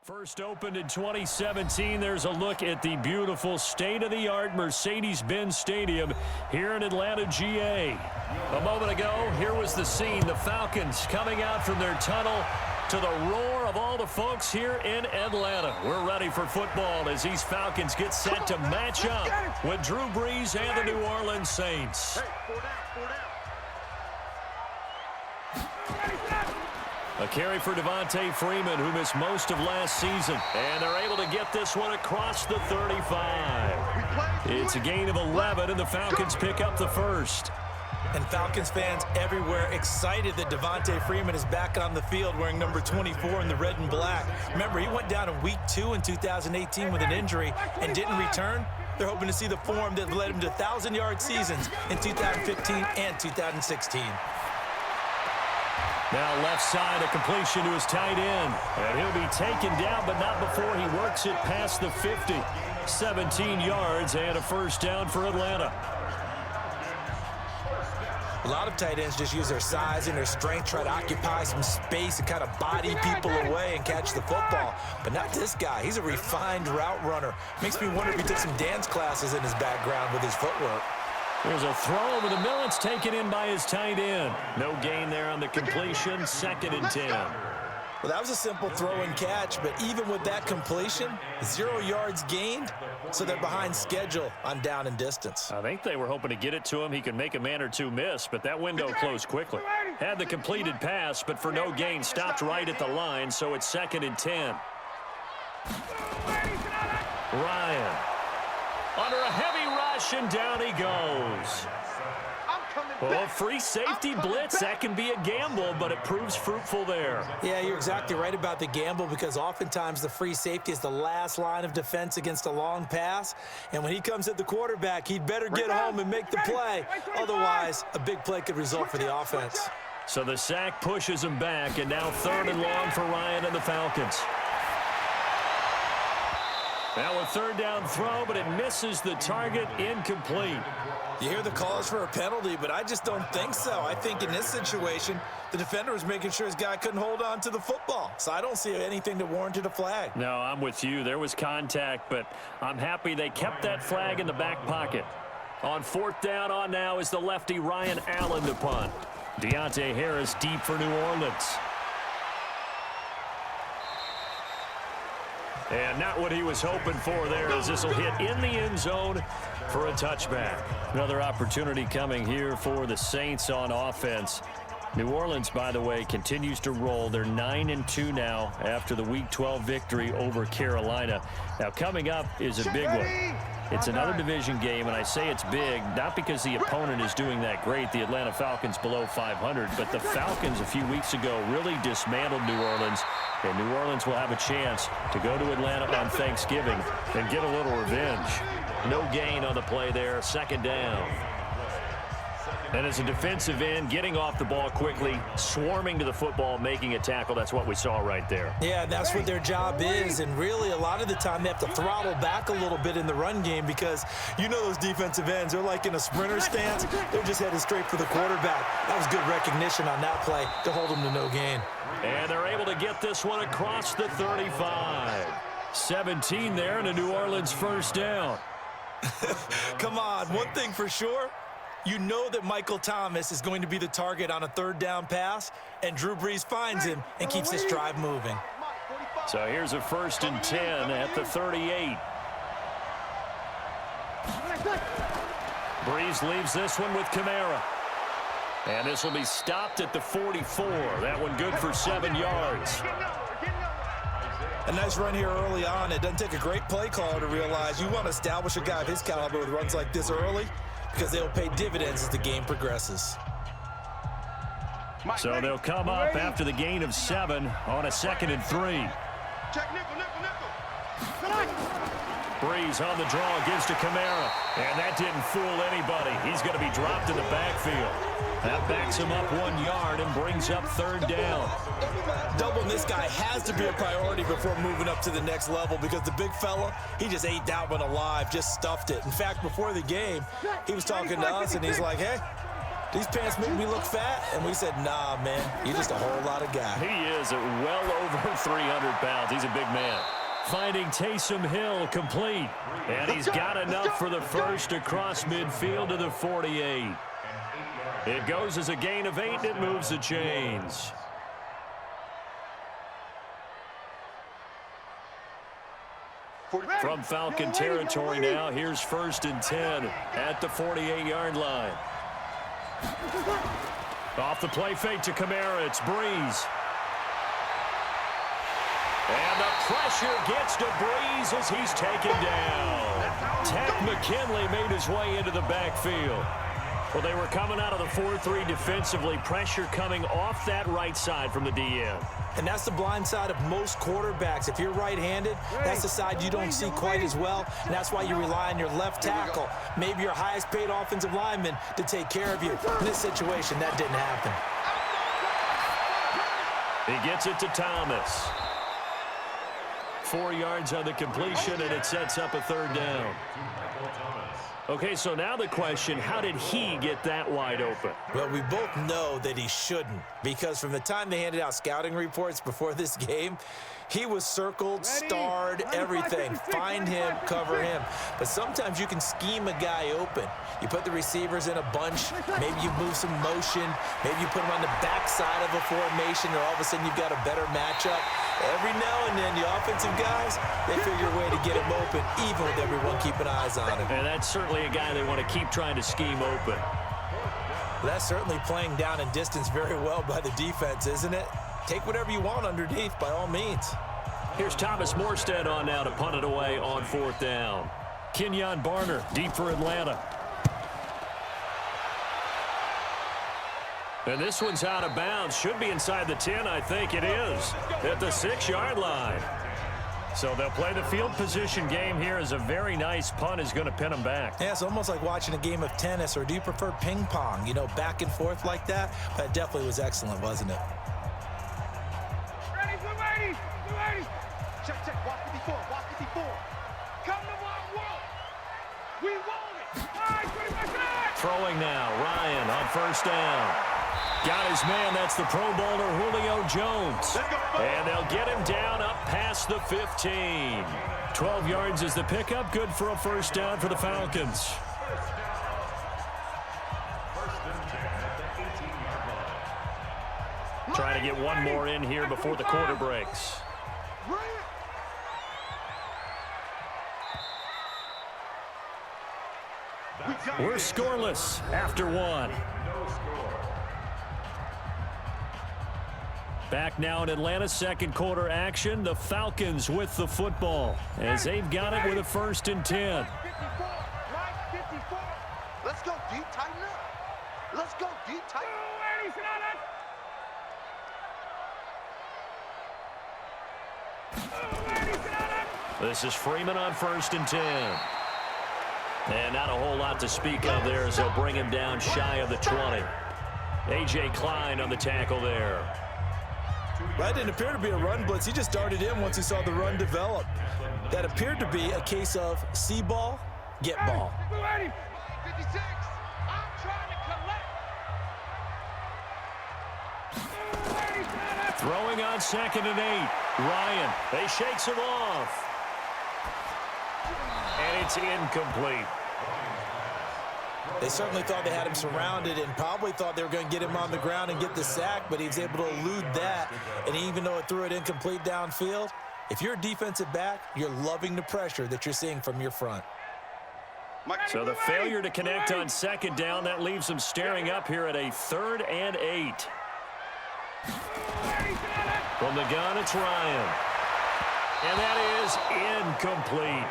First opened in 2017, there's a look at the beautiful state-of-the-art Mercedes-Benz Stadium here in Atlanta, GA. A moment ago, here was the scene. The Falcons coming out from their tunnel to the roar of all the folks here in Atlanta. We're ready for football as these Falcons get set to match up with Drew Brees and the New Orleans Saints. A carry for Devontae Freeman, who missed most of last season. And they're able to get this one across the 35. It's a gain of 11, and the Falcons pick up the first. And Falcons fans everywhere excited that Devontae Freeman is back on the field wearing number 24 in the red and black. Remember, he went down in Week 2 in 2018 with an injury and didn't return. They're hoping to see the form that led him to 1,000-yard seasons in 2015 and 2016. Now left side, a completion to his tight end. And he'll be taken down, but not before he works it past the 50. 17 yards and a first down for Atlanta. A lot of tight ends just use their size and their strength, try to occupy some space and kind of body people away and catch the football. But not this guy. He's a refined route runner. Makes me wonder if he took some dance classes in his background with his footwork. There's a throw over the middle. It's taken in by his tight end. No gain there on the completion. 2nd and 10. Well, that was a simple throw and catch, but even with that completion, 0 yards gained, so they're behind schedule on down and distance. I think they were hoping to get it to him. He could make a man or two miss, but that window closed quickly. Had the completed pass, but for no gain, stopped right at the line, so it's 2nd and 10. Ryan. Under a heavy rush, and down he goes. Well, free safety blitz, that can be a gamble, but it proves fruitful there. Yeah, you're exactly right about the gamble because oftentimes the free safety is the last line of defense against a long pass. And when he comes at the quarterback, he'd better get home and make the play. Otherwise, a big play could result for the offense. So the sack pushes him back, and now 3rd and long for Ryan and the Falcons. Now a 3rd down throw, but it misses the target, incomplete. You hear the calls for a penalty, but I just don't think so. I think in this situation, the defender was making sure his guy couldn't hold on to the football. So I don't see anything that warranted a flag. No, I'm with you. There was contact, but I'm happy they kept that flag in the back pocket. On 4th down on now is the lefty Ryan Allen to punt. Deontay Harris deep for New Orleans. And not what he was hoping for there, as this will hit in the end zone for a touchback. Another opportunity coming here for the Saints on offense. New Orleans, by the way, continues to roll. They're 9-2 now after the Week 12 victory over Carolina. Now coming up is a big one. It's another division game, and I say it's big, not because the opponent is doing that great, the Atlanta Falcons below 500, but the Falcons a few weeks ago really dismantled New Orleans, and New Orleans will have a chance to go to Atlanta on Thanksgiving and get a little revenge. No gain on the play there, 2nd down. And as a defensive end, getting off the ball quickly, swarming to the football, making a tackle, that's what we saw right there. Yeah, that's what their job is, and really a lot of the time they have to throttle back a little bit in the run game because you know those defensive ends, they're like in a sprinter stance. They're just headed straight for the quarterback. That was good recognition on that play to hold them to no gain. And they're able to get this one across the 35. 17 there and a New Orleans 1st down. Come on, one thing for sure. You know that Michael Thomas is going to be the target on a 3rd down pass, and Drew Brees finds him and keeps this drive moving. So here's a 1st and 10 at the 38. Brees leaves this one with Kamara. And this will be stopped at the 44. That one good for 7 yards. A nice run here early on. It doesn't take a great play caller to realize you want to establish a guy of his caliber with runs like this early, because they'll pay dividends as the game progresses. So they'll come up after the gain of 7 on a 2nd and 3. Brees on the draw, gives to Kamara, and that didn't fool anybody. He's going to be dropped in the backfield. That backs him up 1 yard and brings up 3rd down. Doubling this guy has to be a priority before moving up to the next level because the big fella, he just ate that one alive, just stuffed it. In fact, before the game, he was talking to us, and he's like, hey, These pants make me look fat. And we said, nah, man, you're just a whole lot of guy. He is at well over 300 pounds. He's a big man. Finding Taysom Hill complete. And he's got enough for the first across midfield to the 48. It goes as a gain of 8, and it moves the chains. From Falcon territory now, here's 1st and 10 at the 48-yard line. Off the play fake to Kamara, it's Breeze. And the pressure gets to Breeze as he's taken down. Tech McKinley made his way into the backfield. Well, they were coming out of the 4-3 defensively. Pressure coming off that right side from the DN. And that's the blind side of most quarterbacks. If you're right-handed, that's the side you don't see quite as well. And that's why you rely on your left tackle, maybe your highest-paid offensive lineman, to take care of you. In this situation, that didn't happen. He gets it to Thomas. 4 yards on the completion, and it sets up a 3rd down. Okay, so now the question, how did he get that wide open? Well, we both know that he shouldn't, because from the time they handed out scouting reports before this game, he was circled, starred, everything. Find him, cover him. But sometimes you can scheme a guy open. You put the receivers in a bunch. Maybe you move some motion. Maybe you put them on the backside of a formation, or all of a sudden you've got a better matchup. Every now and then, the offensive guys, they figure a way to get him open, even with everyone keeping eyes on him. And that's certainly a guy they want to keep trying to scheme open. Well, that's certainly playing down and distance very well by the defense, isn't it? Take whatever you want underneath, by all means. Here's Thomas Morstead on now to punt it away on 4th down. Kenyon Barner, deep for Atlanta. And this one's out of bounds. Should be inside the 10, I think it is. At the 6-yard line. So they'll play the field position game here as a very nice punt is going to pin them back. Yeah, it's almost like watching a game of tennis, or do you prefer ping pong? You know, back and forth like that? That definitely was excellent, wasn't it? Ready, blue 80, blue 80. Check, walk 54, walk 54. Come to one, we want it. All right, 25. Throwing now, Ryan on 1st down. Got his man, that's the Pro Bowler Julio Jones. And they'll get him down up past the 15. 12 yards is the pickup, good for a 1st down for the Falcons. Trying to get one more in here before the quarter breaks. We're scoreless after 1. Back now in Atlanta, 2nd quarter action. The Falcons with the football as they've got it with a 1st and 10. 54, right, 54. Let's go deep, tighten up. Let's go deep, tighten up. This is Freeman on 1st and 10. And not a whole lot to speak of there as they'll bring him down shy of the 20. A.J. Klein on the tackle there. That didn't appear to be a run blitz. He just darted in once he saw the run develop. That appeared to be a case of see ball, get ball. 56, I'm trying to collect. Throwing on 2nd and 8. Ryan, they shakes him off. And it's incomplete. They certainly thought they had him surrounded and probably thought they were going to get him on the ground and get the sack, but he was able to elude that. And even though it threw it incomplete downfield, if you're a defensive back, you're loving the pressure that you're seeing from your front. So the failure to connect on 2nd down, that leaves them staring up here at a 3rd and 8. From the gun, it's Ryan. And that is incomplete.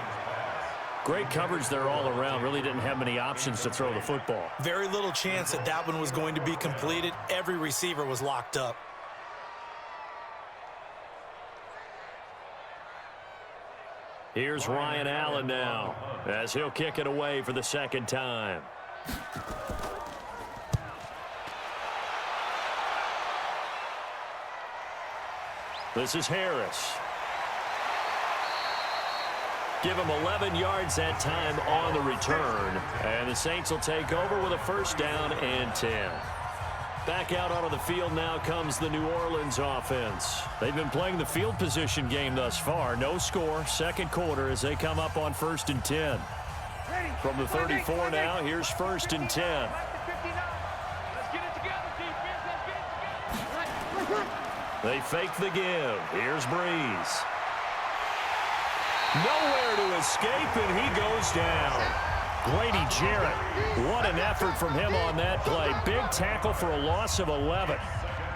Great coverage there all around. Really didn't have many options to throw the football. Very little chance that that one was going to be completed. Every receiver was locked up. Here's Ryan Allen now as he'll kick it away for the 2nd time. This is Harris. Give him 11 yards that time on the return. And the Saints will take over with a first down and 10. Back out onto the field now comes the New Orleans offense. They've been playing the field position game thus far. No score, second quarter as they come up on 1st and 10. From the 34 now, here's 1st and 10. They fake the give. Here's Breeze. Nowhere to escape, and he goes down. Grady Jarrett, what an effort from him on that play. Big tackle for a loss of 11.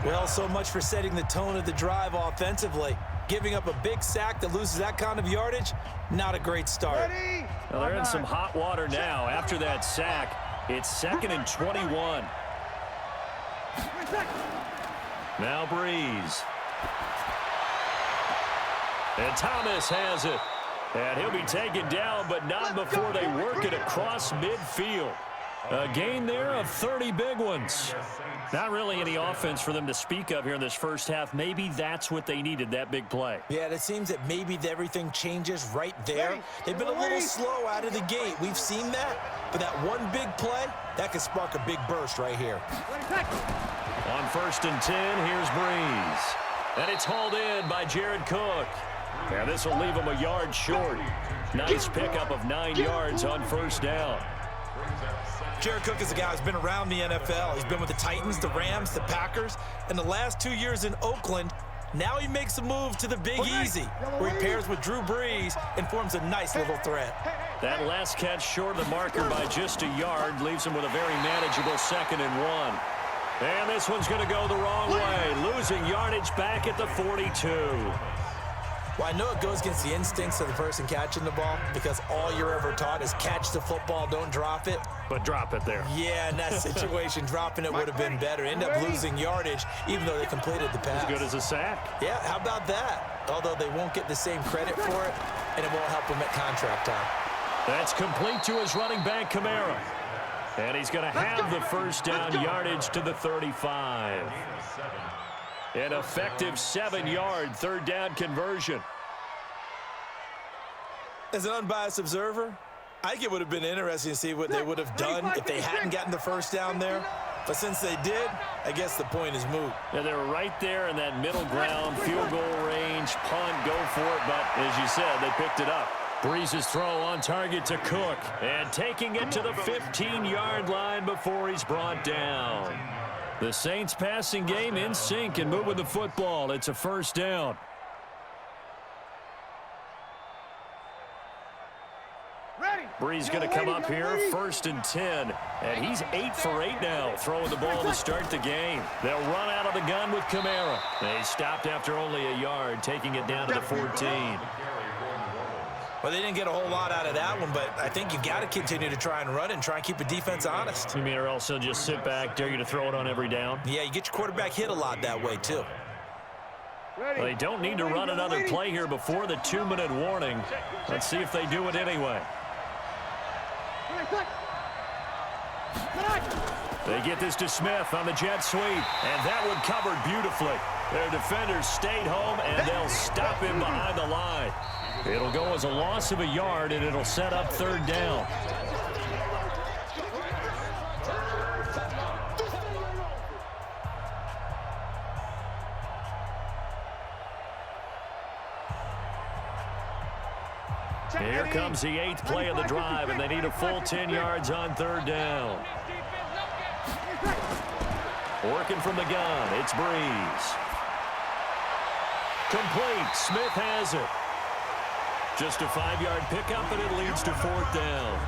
Well, so much for setting the tone of the drive offensively. Giving up a big sack that loses that kind of yardage, not a great start. Well, they're in some hot water now. After that sack, it's 2nd and 21. Now Breeze. And Thomas has it. And he'll be taken down, but not before they work it across midfield. A gain there of 30 big ones. Not really any offense for them to speak of here in this first half. Maybe that's what they needed, that big play. Yeah, it seems that maybe everything changes right there. They've been a little slow out of the gate. We've seen that. But that one big play, that could spark a big burst right here. On 1st and 10, here's Breeze. And it's hauled in by Jared Cook. And this will leave him a yard short. Nice pickup of 9 yards on 1st down. Jared Cook is a guy who's been around the NFL. He's been with the Titans, the Rams, the Packers, and the last 2 years in Oakland. Now he makes a move to the Big Easy, where he pairs with Drew Brees and forms a nice little threat. That last catch short of the marker by just a yard leaves him with a very manageable 2nd and 1. And this one's going to go the wrong way, losing yardage back at the 42. Well, I know it goes against the instincts of the person catching the ball because all you're ever taught is catch the football, don't drop it. But drop it there. Yeah, in that situation, dropping it would have been better. End up losing yardage even though they completed the pass. As good as a sack. Yeah, how about that? Although they won't get the same credit for it, and it won't help them at contract time. That's complete to his running back, Kamara. And he's going to have the first down yardage to the 35. An effective 7-yard 3rd down conversion. As an unbiased observer, I think it would have been interesting to see what they would have done if they hadn't gotten the first down there. But since they did, I guess the point is moot. Yeah, they were right there in that middle ground, field goal range, punt, go for it. But as you said, they picked it up. Breeze's throw on target to Cook. And taking it to the 15-yard line before he's brought down. The Saints passing game in sync and moving the football. It's a first down. Breeze going to come up here, 1st and 10. And he's 8 for 8 now, throwing the ball to start the game. They'll run out of the gun with Kamara. They stopped after only a yard, taking it down to the 14. Well, they didn't get a whole lot out of that one, but I think you've got to continue to try and run and try and keep the defense honest. You mean or else they'll just sit back, dare you to throw it on every down? Yeah, you get your quarterback hit a lot that way, too. Well, they don't need to run another play here before the 2-minute warning. Let's see if they do it anyway. They get this to Smith on the jet sweep, and that one covered beautifully. Their defenders stayed home, and they'll stop him behind the line. It'll go as a loss of a yard, and it'll set up 3rd down. Here comes the 8th play of the drive, and they need a full 10 yards on 3rd down. Working from the gun, it's Breeze. Complete, Smith has it. Just a 5-yard pickup, and it leads to 4th down.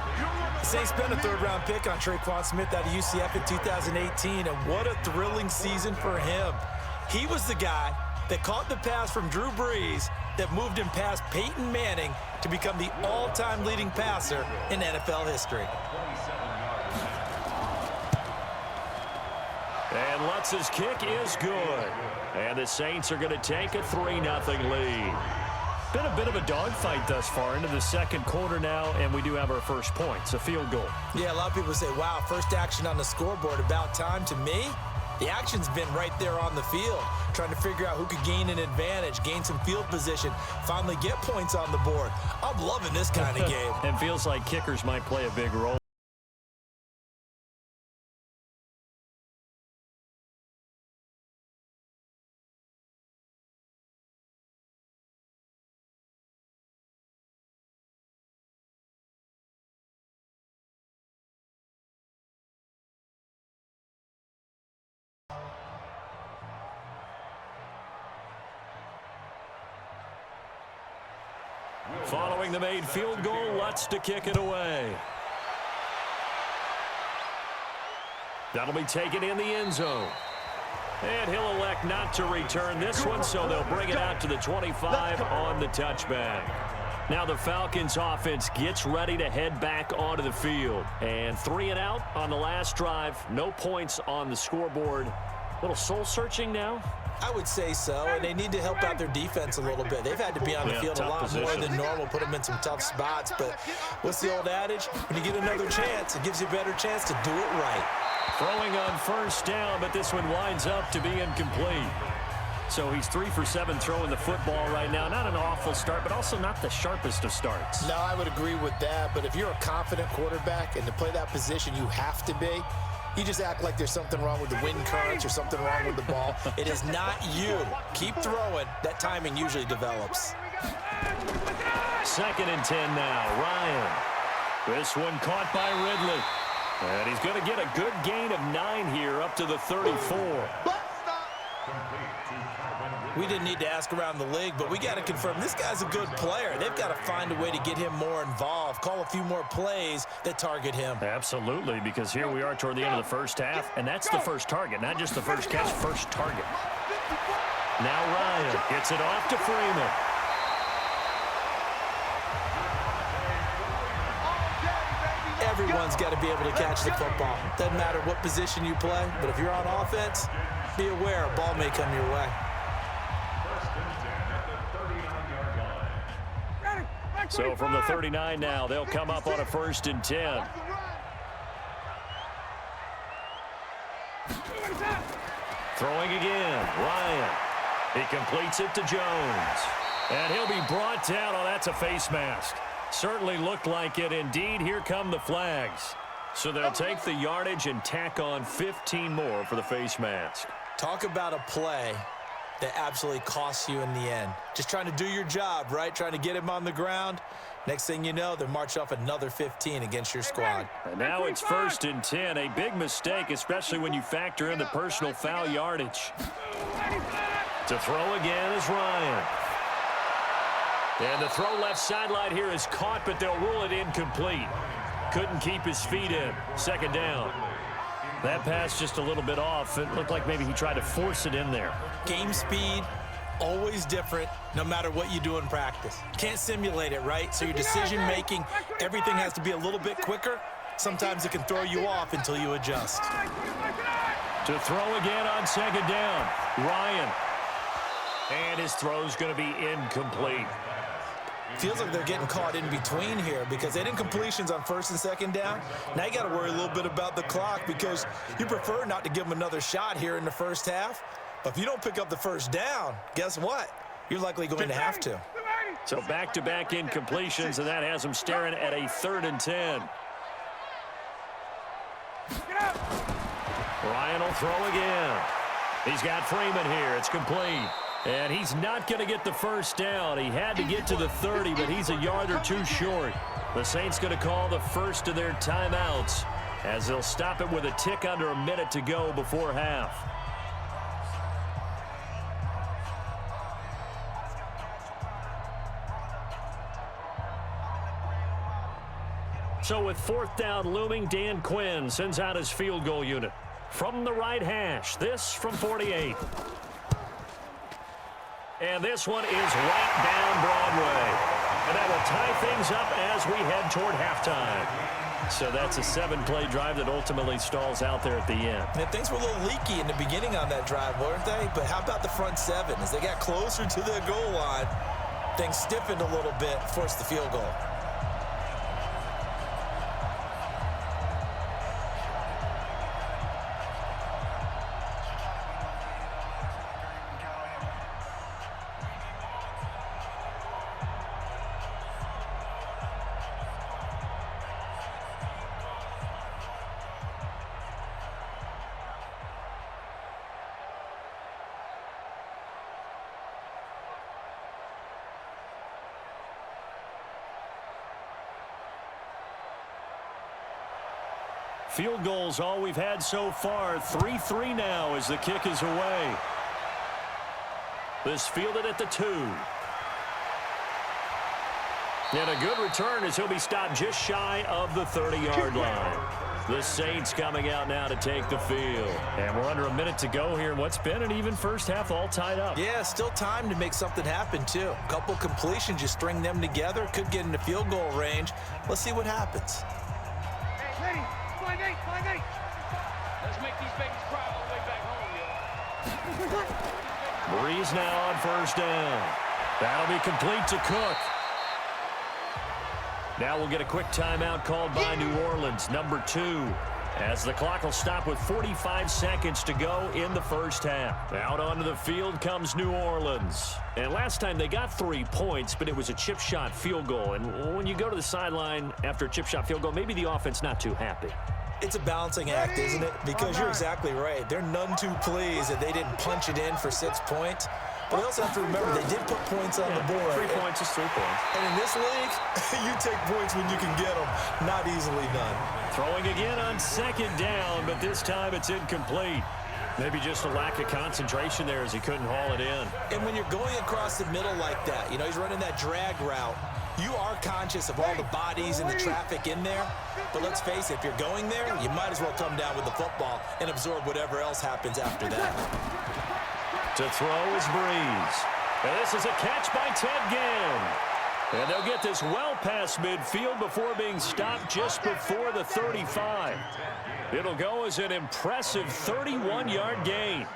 The Saints spent a 3rd-round pick on Traquan Smith out of UCF in 2018, and what a thrilling season for him. He was the guy that caught the pass from Drew Brees that moved him past Peyton Manning to become the all-time leading passer in NFL history. And Lutz's kick is good. And the Saints are going to take a 3-0 lead. Been a bit of a dogfight thus far into the second quarter now, and we do have our first points, a field goal. Yeah, a lot of people say, wow, first action on the scoreboard, about time. To me, The action's been right there on the field, trying to figure out who could gain an advantage, gain some field position, finally get points on the board. I'm loving this kind of game. And feels like kickers might play a big role. Following the made field goal, Lutz to kick it away. That'll be taken in the end zone. And he'll elect not to return this one, so they'll bring it out to the 25 on the touchback. Now the Falcons offense gets ready to head back onto the field. And 3 and out on the last drive. No points on the scoreboard. Little soul-searching now. I would say so, and they need to help out their defense a little bit. They've had to be on the field a lot more than normal, put them in some tough spots. But what's the old adage? When you get another chance, it gives you a better chance to do it right. Throwing on first down, but this one winds up to be incomplete. So he's 3 for 7 throwing the football right now. Not an awful start, but also not the sharpest of starts. No, I would agree with that. But if you're a confident quarterback and to play that position, you have to be. You just act like there's something wrong with the wind currents or something wrong with the ball. It is not you. Keep throwing. That timing usually develops. 2nd and 10 now. Ryan. This one caught by Ridley. And he's going to get a good gain of 9 here up to the 34. We didn't need to ask around the league, but we got to confirm this guy's a good player. They've got to find a way to get him more involved, call a few more plays that target him. Absolutely, because here we are toward the end of the first half, and that's the first target, not just the first catch, first target. Now Ryan gets it off to Freeman. Everyone's got to be able to catch the football. Doesn't matter what position you play, but if you're on offense, be aware a ball may come your way. So from the 39 now, they'll come up on a 1st and 10. Throwing again, Ryan. He completes it to Jones. And he'll be brought down. Oh, that's a face mask. Certainly looked like it. Indeed, here come the flags. So they'll take the yardage and tack on 15 more for the face mask. Talk about a play that absolutely costs you in the end. Just trying to do your job, right? Trying to get him on the ground. Next thing you know, they march off another 15 against your squad. And now it's 1st and 10. A big mistake, especially when you factor in the personal foul yardage. To throw again is Ryan. And the throw left sideline here is caught, but they'll rule it incomplete. Couldn't keep his feet in. 2nd down. That pass just a little bit off. It looked like maybe he tried to force it in there. Game speed, always different, no matter what you do in practice. Can't simulate it, right? So your decision-making, everything has to be a little bit quicker. Sometimes it can throw you off until you adjust. To throw again on 2nd down, Ryan. And his throw's going to be incomplete. Feels like they're getting caught in between here because they didn't completions on 1st and 2nd down. Now you got to worry a little bit about the clock because you prefer not to give them another shot here in the first half. But if you don't pick up the 1st down, guess what? You're likely going to have to. So back-to-back incompletions, and that has them staring at a 3rd and 10. Ryan will throw again. He's got Freeman here. It's complete. And he's not going to get the 1st down. He had to get to the 30, but he's a yard or 2 short. The Saints going to call the first of their timeouts as they'll stop it with a tick under a minute to go before half. So with 4th down looming, Dan Quinn sends out his field goal unit. From the right hash, this from 48. And this one is right down Broadway. And that will tie things up as we head toward halftime. So that's a 7-play drive that ultimately stalls out there at the end. And things were a little leaky in the beginning on that drive, weren't they? But how about the front 7? As they got closer to the goal line, things stiffened a little bit, forced the field goal. Field goals all we've had so far. 3-3 now as the kick is away. This fielded at the 2. And a good return as he'll be stopped just shy of the 30-yard line. The Saints coming out now to take the field. And we're under a minute to go here in what's been an even first half, all tied up. Yeah, still time to make something happen, too. A couple completions, you string them together, could get into field goal range. Let's see what happens. Hey, ready? 5-8. Let's make these babies cry all the way back home, yo. Breeze now on first down. That'll be complete to Cook. Now we'll get a quick timeout called by New Orleans, number 2, as the clock will stop with 45 seconds to go in the first half. Out onto the field comes New Orleans. And last time they got 3 points, but it was a chip shot field goal. And when you go to the sideline after a chip shot field goal, maybe the offense not too happy. It's a balancing act, isn't it? Because you're exactly right. They're none too pleased that they didn't punch it in for 6 points. But we also have to remember they did put points on the board. 3 points is 3 points. And in this league, you take points when you can get them. Not easily done. Throwing again on second down, but this time it's incomplete. Maybe just a lack of concentration there as he couldn't haul it in. And when you're going across the middle like that, you know, he's running that drag route, you are conscious of all the bodies and the traffic in there. But let's face it, if you're going there, you might as well come down with the football and absorb whatever else happens after that. To throw is Breeze. And this is a catch by Ted Ginn. And they'll get this well past midfield before being stopped just before the 35. It'll go as an impressive 31-yard gain.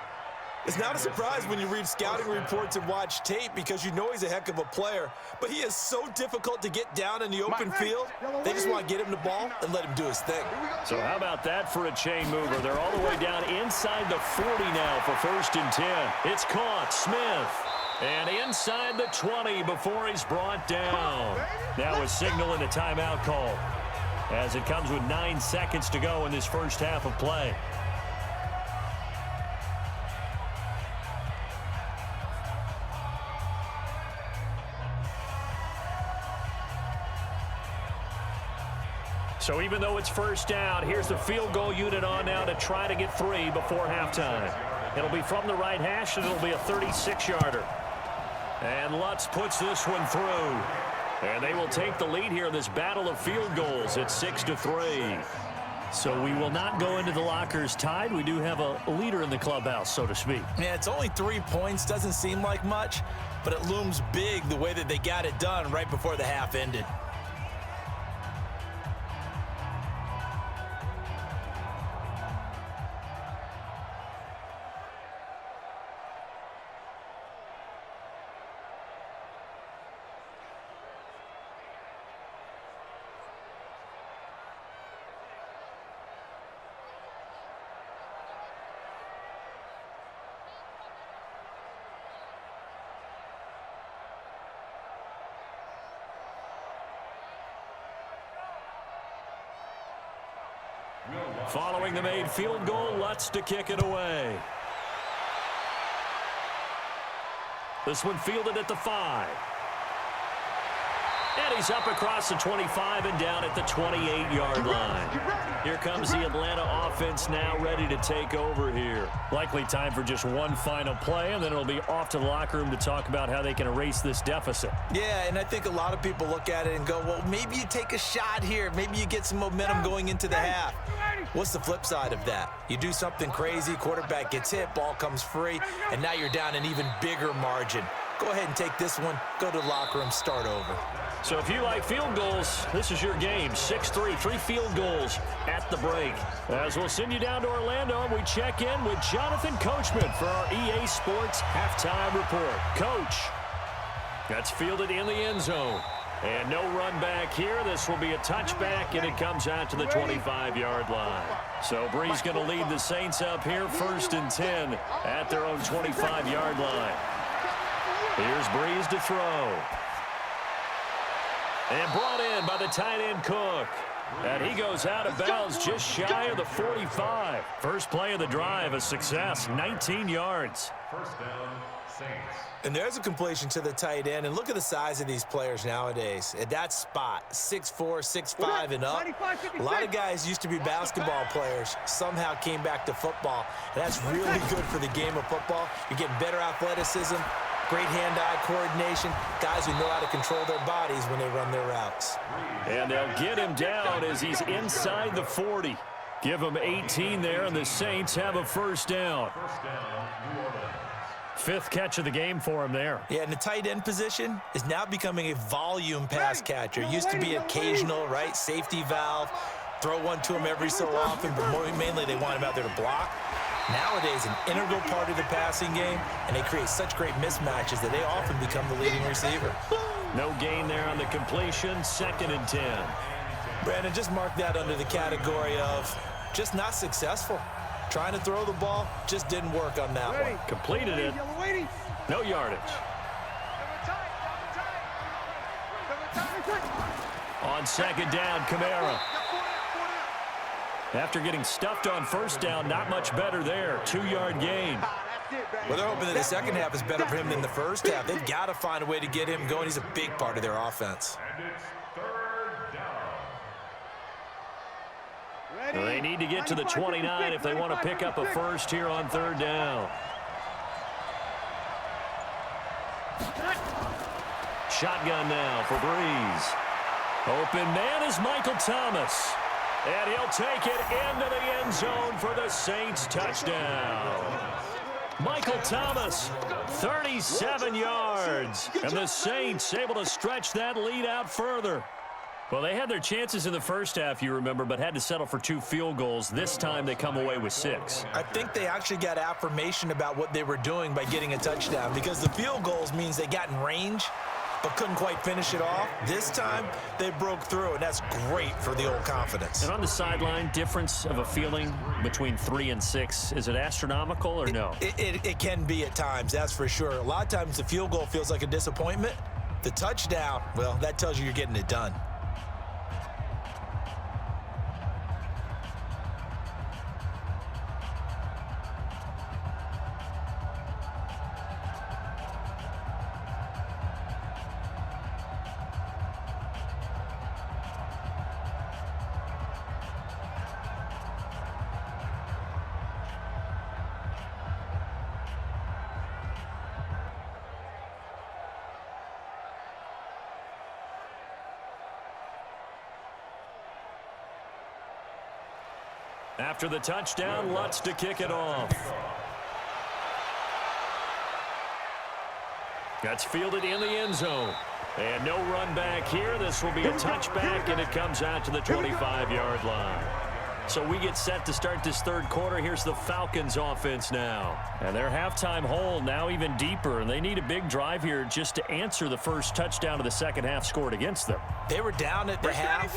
It's not a surprise when you read scouting reports and watch tape because you know he's a heck of a player. But he is so difficult to get down in the open field. They just want to get him the ball and let him do his thing. So how about that for a chain mover? They're all the way down inside the 40 now for 1st and 10. It's caught. Smith. And inside the 20 before he's brought down. Now a signal and a timeout call as it comes with 9 seconds to go in this first half of play. So even though it's first down, here's the field goal unit on now to try to get 3 before halftime. It'll be from the right hash, and it'll be a 36-yarder. And Lutz puts this one through. And they will take the lead here in this battle of field goals at 6-3. So we will not go into the lockers tied. We do have a leader in the clubhouse, so to speak. Yeah, it's only 3 points. Doesn't seem like much, but it looms big the way that they got it done right before the half ended. Following the made field goal, Lutz to kick it away. This one fielded at the 5. And he's up across the 25 and down at the 28-yard line. Here comes the Atlanta offense now ready to take over here. Likely time for just one final play, and then it'll be off to the locker room to talk about how they can erase this deficit. Yeah, and I think a lot of people look at it and go, well, maybe you take a shot here. Maybe you get some momentum going into the half. What's the flip side of that? You do something crazy, quarterback gets hit, ball comes free, and now you're down an even bigger margin. Go ahead and take this one, go to the locker room, start over. So if you like field goals, this is your game. 6-3, 3 field goals at the break. As we'll send you down to Orlando, we check in with Jonathan Coachman for our EA Sports Halftime Report. Coach, that's fielded in the end zone. And no run back here. This will be a touchback, and it comes out to the 25-yard line. So Breeze going to lead the Saints up here, 1st and 10 at their own 25-yard line. Here's Breeze to throw. And brought in by the tight end Cook. And he goes out of bounds just shy of the 45. First play of the drive, a success, 19 yards. First down, Saints. And there's a completion to the tight end. And look at the size of these players nowadays. At that spot, 6'4", 6'5", and up. A lot of guys used to be basketball players, somehow came back to football. And that's really good for the game of football. You're getting better athleticism, great hand-eye coordination, guys who know how to control their bodies when they run their routes. And they'll get him down as he's inside the 40. Give him 18 there, and the Saints have a first down. First down, New Orleans. Fifth catch of the game for him there. Yeah, and the tight end position is now becoming a volume pass catcher. Used to be occasional, right? Safety valve. Throw one to him every so often, but mainly they want him out there to block. Nowadays, an integral part of the passing game, and they create such great mismatches that they often become the leading receiver. No gain there on the completion, 2nd and 10. Brandon, just mark that under the category of just not successful. Trying to throw the ball, just didn't work on that one. Completed it. No yardage. On 2nd down, Kamara. After getting stuffed on first down, not much better there. 2-yard gain. Well, they're hoping that the second half is better for him than the first half. They've got to find a way to get him going. He's a big part of their offense. And it's 3rd down. They need to get to the 29 if they want to pick up a first here on 3rd down. Shotgun now for Breeze. Open man is Michael Thomas. And he'll take it into the end zone for the Saints touchdown. Michael Thomas, 37 yards. And the Saints able to stretch that lead out further. Well, they had their chances in the first half, you remember, but had to settle for 2 field goals. This time they come away with 6. I think they actually got affirmation about what they were doing by getting a touchdown, because the field goals means they got in range but couldn't quite finish it off. This time, they broke through, and that's great for the old confidence. And on the sideline, difference of a feeling between 3 and 6, is it astronomical or no? It can be at times, that's for sure. A lot of times the field goal feels like a disappointment. The touchdown, well, that tells you you're getting it done. After the touchdown, Lutz to kick it off. That's fielded in the end zone. And no run back here. This will be a touchback, and it comes out to the 25-yard line. So we get set to start this 3rd quarter. Here's the Falcons offense now. And their halftime hole now even deeper, and they need a big drive here just to answer the first touchdown of the second half scored against them. They were down at the half.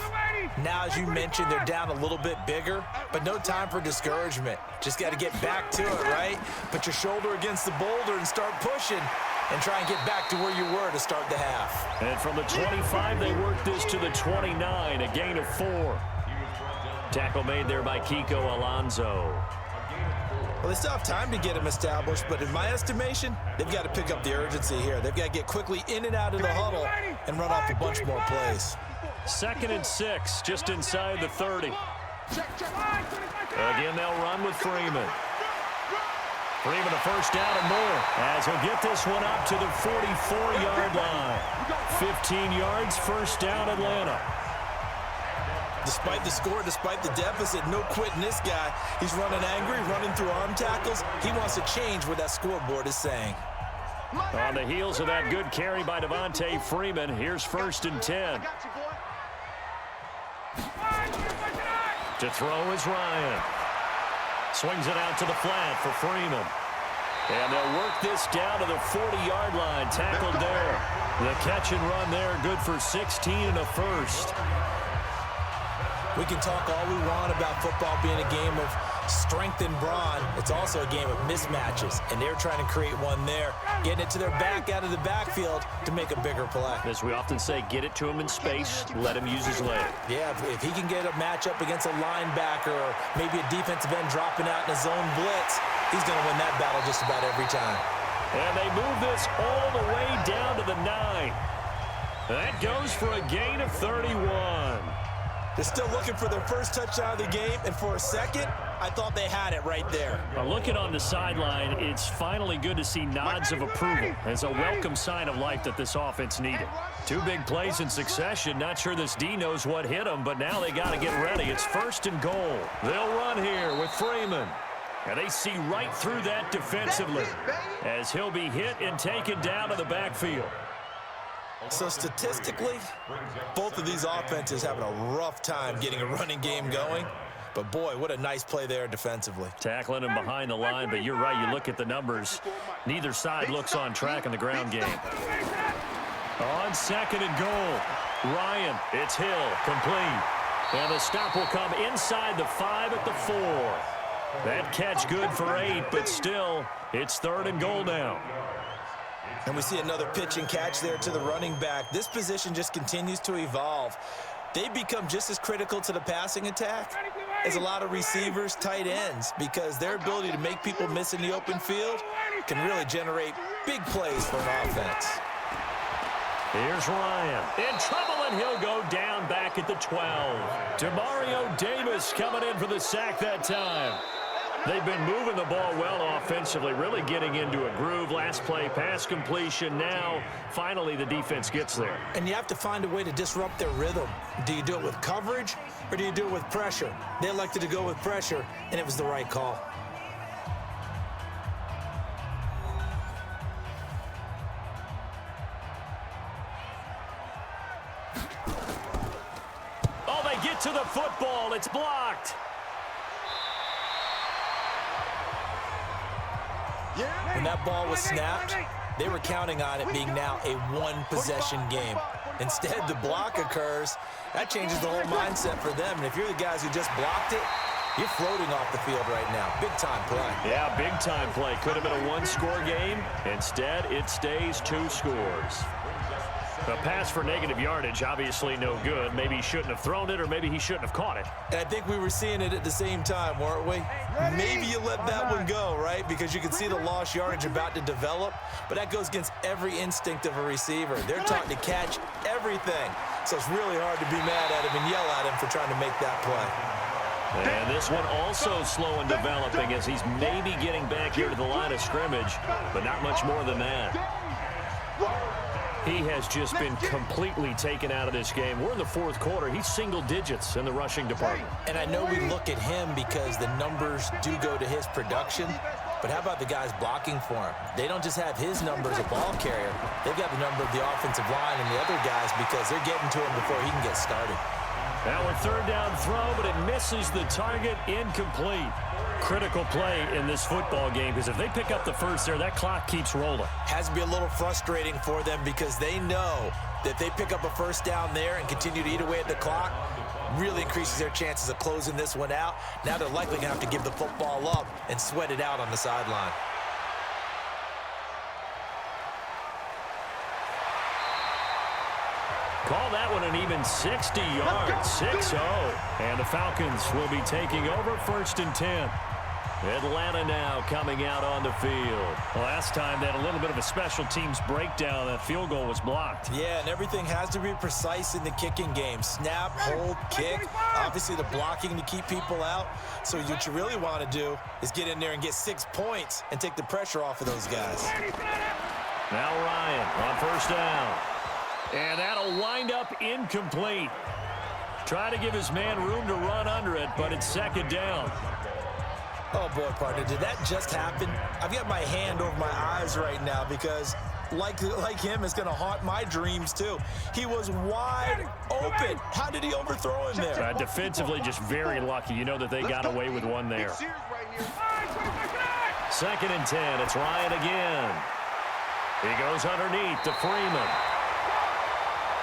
Now, as you mentioned, they're down a little bit bigger, but no time for discouragement. Just got to get back to it, right? Put your shoulder against the boulder and start pushing and try and get back to where you were to start the half. And from the 25, they work this to the 29, a gain of 4. Tackle made there by Kiko Alonso. Well, they still have time to get him established, but in my estimation, they've got to pick up the urgency here. They've got to get quickly in and out of the huddle and run off a bunch more plays. 2nd and 6, just inside the 30. Again, they'll run with Freeman. Freeman a first down and more, as he'll get this one up to the 44-yard line. 15 yards, first down, Atlanta. Despite the score, despite the deficit, no quitting this guy. He's running angry, running through arm tackles. He wants to change what that scoreboard is saying. On the heels of that good carry by Devontae Freeman, here's 1st and 10. To throw is Ryan. Swings it out to the flat for Freeman. And they'll work this down to the 40-yard line. Tackled there. The catch and run there, good for 16 and a first. We can talk all we want about football being a game of strength and brawn. It's also a game of mismatches, and they're trying to create one there, getting it to their back out of the backfield to make a bigger play. As we often say, get it to him in space, let him use his leg. Yeah, if he can get a matchup against a linebacker or maybe a defensive end dropping out in a zone blitz, he's going to win that battle just about every time. And they move this all the way down to the 9. That goes for a gain of 31. They're still looking for their first touchdown of the game, and for a second, I thought they had it right there. Looking on the sideline, it's finally good to see nods of approval as a welcome sign of life that this offense needed. 2 big plays in succession. Not sure this D knows what hit them, but now they got to get ready. It's 1st and goal. They'll run here with Freeman. And they see right through that defensively as he'll be hit and taken down to the backfield. So statistically, both of these offenses having a rough time getting a running game going. But, boy, what a nice play there defensively. Tackling him behind the line, but you're right. You look at the numbers. Neither side looks on track in the ground game. On 2nd and goal, Ryan, it's Hill, complete. And the stop will come inside the 5 at the 4. That catch good for 8, but still, it's 3rd and goal now. And we see another pitch and catch there to the running back. This position just continues to evolve. They become just as critical to the passing attack as a lot of receivers, tight ends, because their ability to make people miss in the open field can really generate big plays for an offense. Here's Ryan in trouble, and he'll go down back at the 12. Demario Davis coming in for the sack that time. They've been moving the ball well offensively, really getting into a groove. Last play, pass completion. Now, finally, the defense gets there. And you have to find a way to disrupt their rhythm. Do you do it with coverage, or do you do it with pressure? They elected to go with pressure, and it was the right call. Oh, they get to the football. It's blocked. When that ball was snapped, they were counting on it being now a one-possession game. Instead, the block occurs. That changes the whole mindset for them. And if you're the guys who just blocked it, you're floating off the field right now. Big-time play. Yeah, big-time play. Could have been a 1-score game. Instead, it stays 2 scores. A pass for negative yardage, obviously no good. Maybe he shouldn't have thrown it, or maybe he shouldn't have caught it. And I think we were seeing it at the same time, weren't we? Maybe you let that one go, right? Because you can see the lost yardage about to develop, but that goes against every instinct of a receiver. They're taught to catch everything. So it's really hard to be mad at him and yell at him for trying to make that play. And this one also slow in developing as he's maybe getting back here to the line of scrimmage, but not much more than that. He has just been completely taken out of this game. We're in the 4th quarter. He's single digits in the rushing department. And I know we look at him because the numbers do go to his production, but how about the guys blocking for him? They don't just have his number as a ball carrier. They've got the number of the offensive line and the other guys because they're getting to him before he can get started. Now a 3rd down throw, but it misses the target, incomplete. Critical play in this football game because if they pick up the first there, that clock keeps rolling. Has to be a little frustrating for them because they know that they pick up a first down there and continue to eat away at the clock, really increases their chances of closing this one out. Now they're likely going to have to give the football up and sweat it out on the sideline. Call that one an even 60 yards, 6-0. And the Falcons will be taking over 1st and 10. Atlanta now coming out on the field. Last time they had a little bit of a special teams breakdown. That field goal was blocked. Yeah, and everything has to be precise in the kicking game. Snap, hold, kick. Obviously the blocking to keep people out. So what you really want to do is get in there and get 6 points and take the pressure off of those guys. Now Ryan on 1st down. And that'll wind up incomplete. Try to give his man room to run under it, but it's 2nd down. Oh, boy, partner, did that just happen? I've got my hand over my eyes right now because, like him, it's going to haunt my dreams, too. He was wide open. How did he overthrow him there? Defensively, just very lucky. You know that they got away with one there. 2nd and 10. It's Ryan again. He goes underneath to Freeman.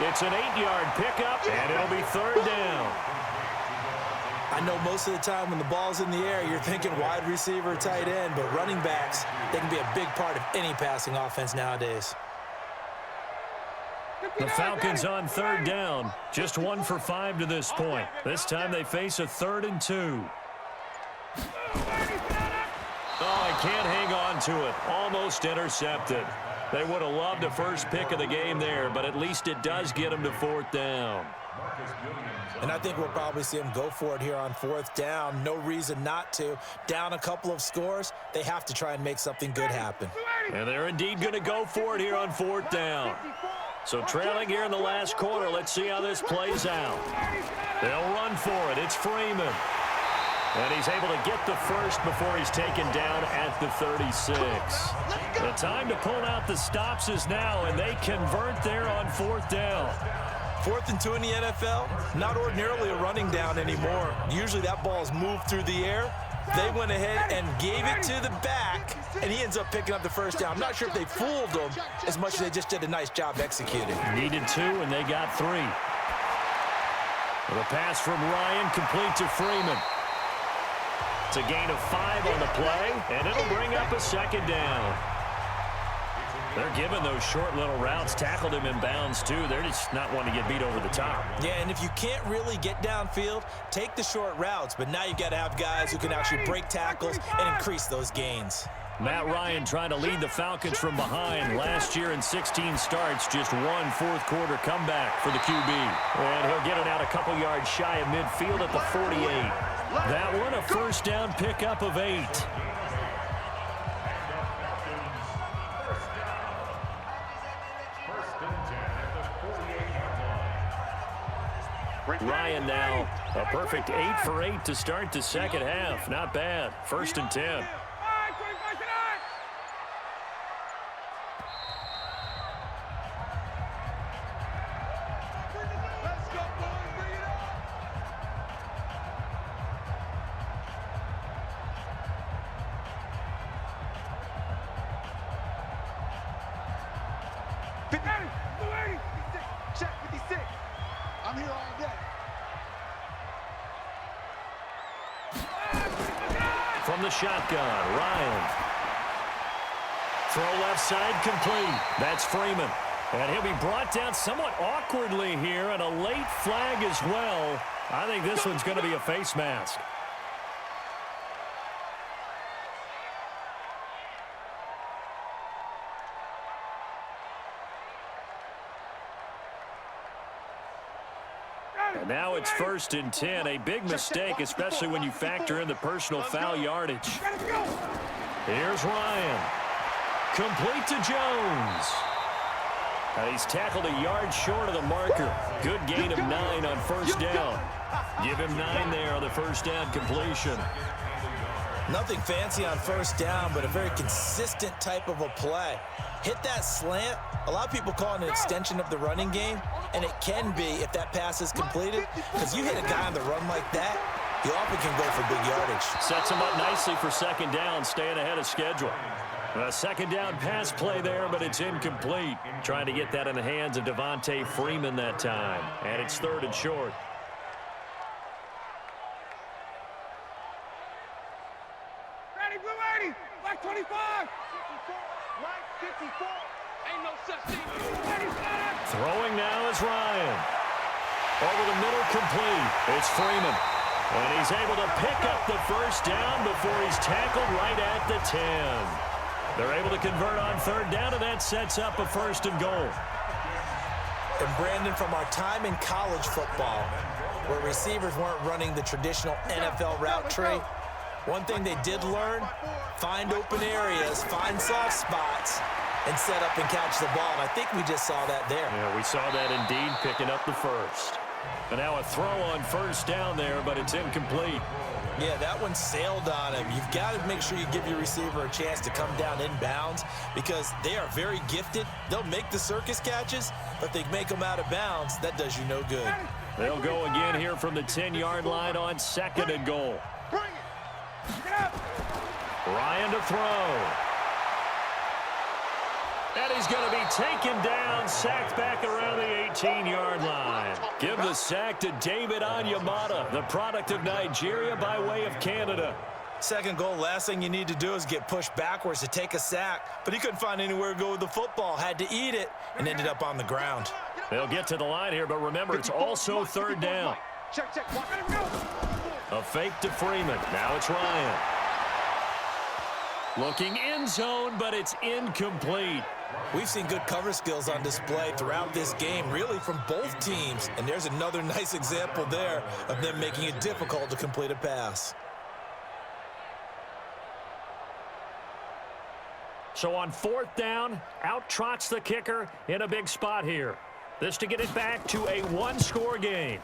It's an 8-yard pickup, and it'll be 3rd down. I know most of the time when the ball's in the air, you're thinking wide receiver, tight end, but running backs, they can be a big part of any passing offense nowadays. The Falcons on third down. Just 1 for 5 to this point. This time they face a 3rd and 2. Oh, I can't hang on to it. Almost intercepted. They would have loved a first pick of the game there, but at least it does get them to 4th down. And I think we'll probably see them go for it here on 4th down. No reason not to. Down a couple of scores, they have to try and make something good happen. And they're indeed going to go for it here on 4th down. So trailing here in the last quarter, let's see how this plays out. They'll run for it. It's Freeman. And he's able to get the first before he's taken down at the 36. The time to pull out the stops is now, and they convert there on 4th down. 4th and 2 in the NFL, not ordinarily a running down anymore. Usually that ball's moved through the air. They went ahead and gave it to the back, and he ends up picking up the first down. I'm not sure if they fooled him as much as they just did a nice job executing. Needed 2, and they got 3. The pass from Ryan complete to Freeman. It's a gain of 5 on the play, and it'll bring up a 2nd down. They're giving those short little routes. Tackled him in bounds, too. They're just not wanting to get beat over the top. Yeah, and if you can't really get downfield, take the short routes. But now you've got to have guys who can actually break tackles and increase those gains. Matt Ryan trying to lead the Falcons from behind. Last year in 16 starts, just 1 fourth-quarter comeback for the QB. And he'll get it out a couple yards shy of midfield at the 48. That one, a first down pickup of 8. Ryan now, a perfect 8 for 8 to start the second half. Not bad. 1st and 10. Check 56. I'm here all day. From the shotgun, Ryan. Throw left side complete. That's Freeman. And he'll be brought down somewhat awkwardly here, and a late flag as well. I think this one's going to be a face mask. And now it's 1st and 10. A big mistake, especially when you factor in the personal foul yardage. Here's Ryan. Complete to Jones. He's tackled a yard short of the marker. Good gain of 9 on 1st down. Give him 9 there on the 1st down completion. Nothing fancy on 1st down, but a very consistent type of a play. Hit that slant. A lot of people call it an extension of the running game, and it can be if that pass is completed, because you hit a guy on the run like that, he often can go for big yardage. Sets him up nicely for 2nd down, staying ahead of schedule. A 2nd down pass play there, but it's incomplete. Trying to get that in the hands of Devontae Freeman that time, and it's 3rd and short. Ready, blue 80, black 25. 54, white 54. Ain't no such thing. Throwing now is Ryan. Over the middle, complete. It's Freeman. And he's able to pick up the 1st down before he's tackled right at the 10. They're able to convert on 3rd down, and that sets up a 1st and goal. And Brandon, from our time in college football, where receivers weren't running the traditional NFL route tree, one thing they did learn, find open areas, find soft spots, and set up and catch the ball. And I think we just saw that there. Yeah, we saw that indeed, picking up the 1st. And now a throw on 1st down there, but it's incomplete. Yeah, that one sailed on him. You've got to make sure you give your receiver a chance to come down inbounds because they are very gifted. They'll make the circus catches, but they make them out of bounds. That does you no good. They'll go again here from the 10-yard line on 2nd and goal. Ryan to throw. And he's going to be taken down, sacked back around the 18-yard line. Give the sack to David Onyemata, the product of Nigeria by way of Canada. Second goal, last thing you need to do is get pushed backwards to take a sack. But he couldn't find anywhere to go with the football, had to eat it, and ended up on the ground. They'll get to the line here, but remember, it's also third down. Check. Watch him go. A fake to Freeman. Now it's Ryan. Looking end zone, but it's incomplete. We've seen good cover skills on display throughout this game, really from both teams. And there's another nice example there of them making it difficult to complete a pass. So on fourth down, out trots the kicker in a big spot here. This to get it back to a one-score game.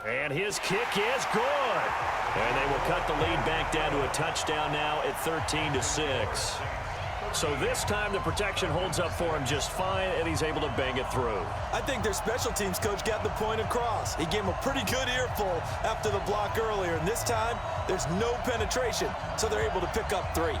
And his kick is good. And they will cut the lead back down to a touchdown now at 13-6. So this time the protection holds up for him just fine, and he's able to bang it through. I think their special teams coach got the point across. He gave him a pretty good earful after the block earlier, and this time there's no penetration, so they're able to pick up 3.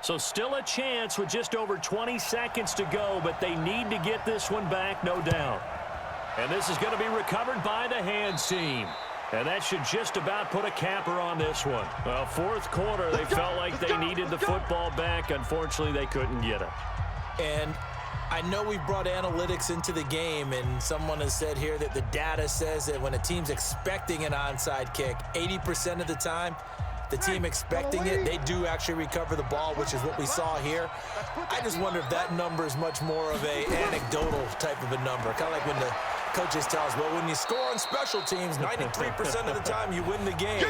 So still a chance with just over 20 seconds to go, but they need to get this one back, no doubt. And this is going to be recovered by the hands team. And that should just about put a capper on this one. Well, fourth quarter, they felt like they needed the football back. Unfortunately, they couldn't get it. And I know we brought analytics into the game, and someone has said here that the data says that when a team's expecting an onside kick, 80% of the time, the team expecting it, they do actually recover the ball, which is what we saw here. I just wonder if that number is much more of a anecdotal type of a number. Kind of like when the coaches tell us, well, when you score on special teams, 93% of the time you win the game.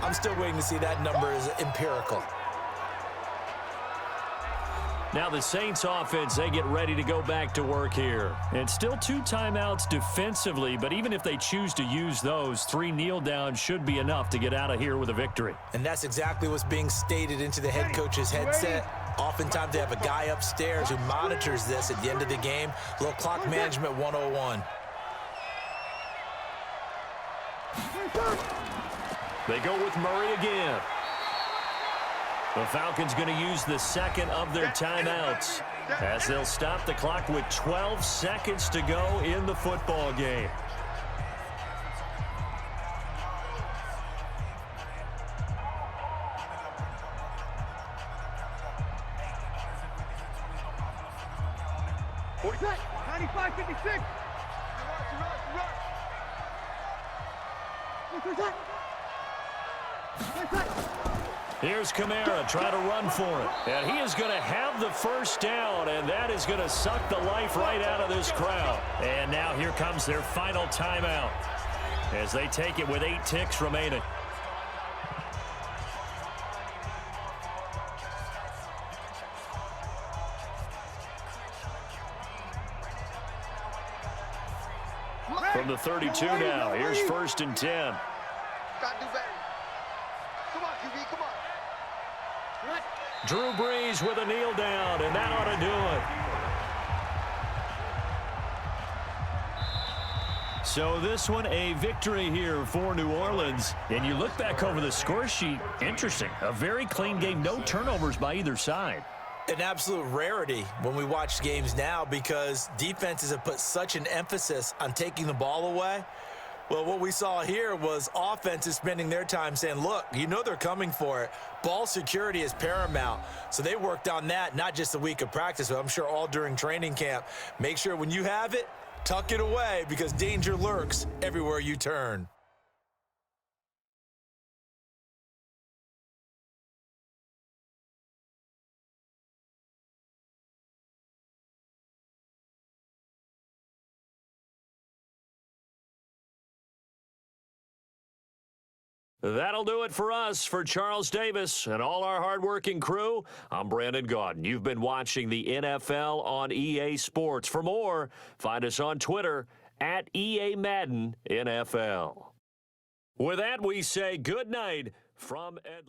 I'm still waiting to see that number as empirical. Now the Saints offense, they get ready to go back to work here. And still 2 timeouts defensively, but even if they choose to use those, 3 kneel downs should be enough to get out of here with a victory. And that's exactly what's being stated into the head coach's headset. Oftentimes they have a guy upstairs who monitors this at the end of the game. A little clock management 101. They go with Murray again. The Falcons going to use the second of their timeouts as they'll stop the clock with 12 seconds to go in the football game. Set. 95-56. Here's Kamara trying to run for it. And he is going to have the first down, and that is going to suck the life right out of this crowd. And now here comes their final timeout as they take it with 8 ticks remaining. From the 32 now, here's 1st and 10. Gotta do better. Come on, QB, come on. Drew Brees with a kneel down, and that ought to do it. So this one, a victory here for New Orleans. And you look back over the score sheet, interesting. A very clean game, no turnovers by either side. An absolute rarity when we watch games now because defenses have put such an emphasis on taking the ball away. Well, what we saw here was offenses spending their time saying, look, you know they're coming for it. Ball security is paramount. So they worked on that, not just a week of practice, but I'm sure all during training camp. Make sure when you have it, tuck it away because danger lurks everywhere you turn. That'll do it for us. For Charles Davis and all our hardworking crew, I'm Brandon Gaudin. You've been watching the NFL on EA Sports. For more, find us on Twitter at EA Madden NFL. With that, we say good night from Ed.